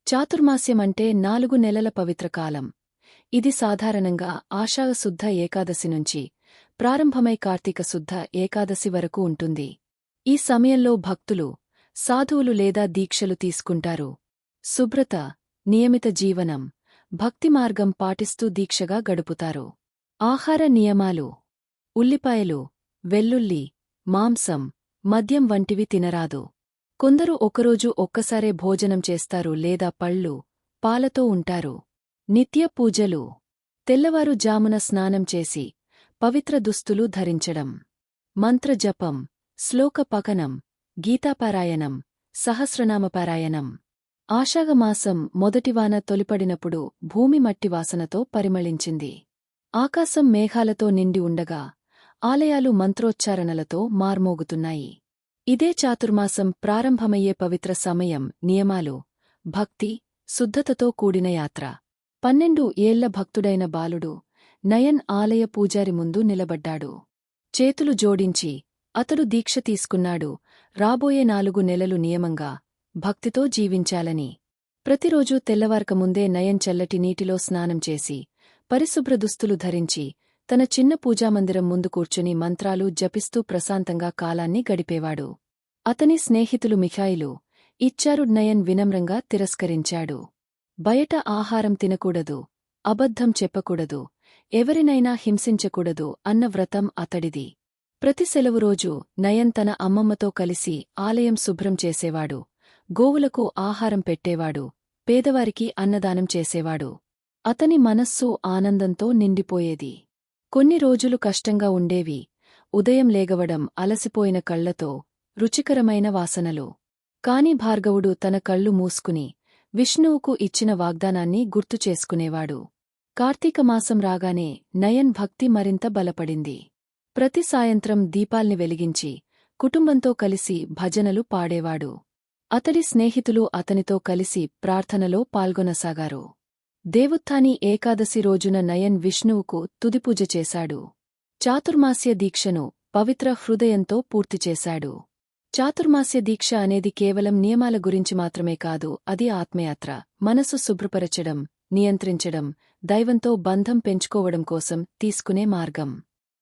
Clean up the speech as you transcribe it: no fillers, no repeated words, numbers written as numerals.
చాతుర్మాస్యమంటే 4 నెలల పవిత్రకాలం. ఇది సాధారణంగా ఆషాఢ శుద్ధ ఏకాదశి నుంచి ప్రారంభమై కార్తీక శుద్ధ ఏకాదశి వరకు ఉంటుంది. ఈ సమయంలో భక్తులు, సాధువులు లేదా దీక్షలు తీసుకుంటారు. శుభ్రత, నియమిత జీవనం, భక్తి మార్గం పాటిస్తూ దీక్షగా గడుపుతారు. ఆహార నియమాలు: ఉల్లిపాయలు, వెల్లుల్లి, మాంసం, మద్యం వంటివి తినరాదు. కొందరు ఒకరోజు ఒక్కసారే భోజనం చేస్తారు లేదా పళ్ళు, పాలతో ఉంటారు. నిత్య పూజలు: తెల్లవారుజామున స్నానం చేసి పవిత్ర దుస్తులు ధరించడం. మంత్రజపం, శ్లోక పఠనం, గీతాపారాయణం, సహస్రనామపారాయణం. ఆషాఢమాసం మొదటివాన తొలిపడినప్పుడు భూమి మట్టి వాసనతో పరిమళించింది. ఆకాశం మేఘాలతో నిండి ఉండగా ఆలయాలు మంత్రోచ్చారణలతో మార్మోగుతున్నాయి. ఇదే చాతుర్మాసం ప్రారంభమయ్యే పవిత్ర సమయం. నియమాలు: భక్తి, శుద్ధతతో కూడిన యాత్ర. 12 ఏళ్ల భక్తుడైన బాలుడు నయన్ ఆలయ పూజారి ముందు నిలబడ్డాడు. చేతులు జోడించి అతడు దీక్ష తీసుకున్నాడు. రాబోయే 4 నెలలు నియమంగా, భక్తితో జీవించాలని. ప్రతిరోజూ తెల్లవారకముందే నయన్ చల్లటి నీటిలో స్నానం చేసి, పరిశుభ్ర దుస్తులు ధరించి, తన చిన్న పూజామందిరం ముందు కూర్చుని మంత్రాలు జపిస్తూ ప్రశాంతంగా కాలాన్ని గడిపేవాడు. అతని స్నేహితులు మిఖాయిలు ఇచ్చారు. నయన్ వినమ్రంగా తిరస్కరించాడు. బయట ఆహారం తినకూడదు, అబద్ధం చెప్పకూడదు, ఎవరినైనా హింసించకూడదు అన్న వ్రతం అతడిది. ప్రతి సెలవు రోజు నయన్ తన అమ్మమ్మతో కలిసి ఆలయం శుభ్రం చేసేవాడు, గోవులకు ఆహారం పెట్టేవాడు, పేదవారికి అన్నదానం చేసేవాడు. అతని మనస్సు ఆనందంతో నిండిపోయేది. కొన్ని రోజులు కష్టంగా ఉండేవి. ఉదయం లేగవడం, అలసిపోయిన కళ్లతో, రుచికరమైన వాసనలు. కాని భార్గవుడు తన కళ్ళు మూసుకుని విష్ణువుకు ఇచ్చిన వాగ్దానాన్ని గుర్తుచేసుకునేవాడు. కార్తీకమాసం రాగానే నయన్ భక్తి మరింత బలపడింది. ప్రతి సాయంత్రం దీపాల్ని వెలిగించి కుటుంబంతో కలిసి భజనలు పాడేవాడు. అతడి స్నేహితులు అతనితో కలిసి ప్రార్థనలో పాల్గొనసాగారు. దేవుత్థాని ఏకాదశి రోజున నయన్ విష్ణువుకు తుదిపూజ చేశాడు. చాతుర్మాస్య దీక్షను పవిత్ర హృదయంతో పూర్తిచేశాడు. చాతుర్మాస్య దీక్ష అనేది కేవలం నియమాల గురించి మాత్రమే కాదు, అది ఆత్మయాత్ర. మనసు శుభ్రపరచడం, నియంత్రించడం, దైవంతో బంధం పెంచుకోవడం కోసం తీసుకునే మార్గం.